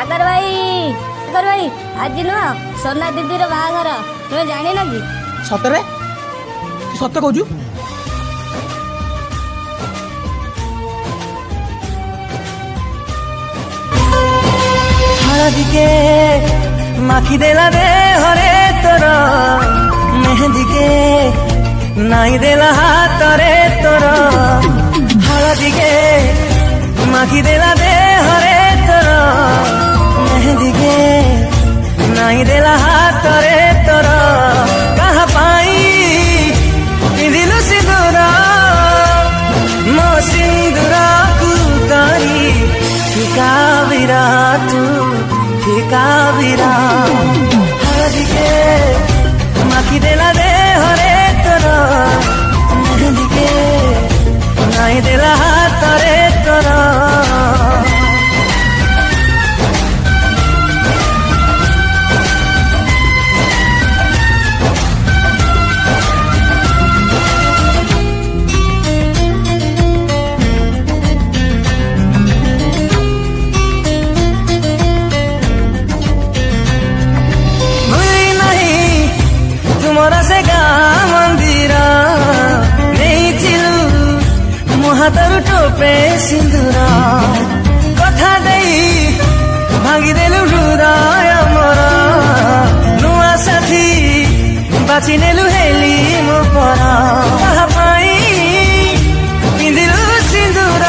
सागर भाई आज नुह सोना दीदी बाहाघर तुम्हें जान ना कि सतरे सत कहू हळदीके माखी देला दे हरे तोर मेहंदीके नाई देला हाथ रे तोर हळदीके माखी देला दे हरे तोर मेहंदीके नाई देला हाथ रे तोर कहा पाई पिंधिलु सिंदूर मो सिंदूर को करी फिका बिरा तू फिका बिरा हळदीके माखी देला दे हरे तोर मेहंदीके नाई देला हाथ रे तोर हाथर टोपे सिंदूर कथा दे भांगिदेलु हृदय मोर नुआ साथी बाछि नेलु हेली मो पर कहा पाई पिंधिलु सिंदूर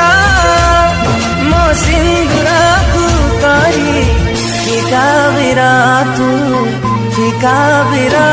मो सिंदूर को करी फिका बिरा तू फिका बिरा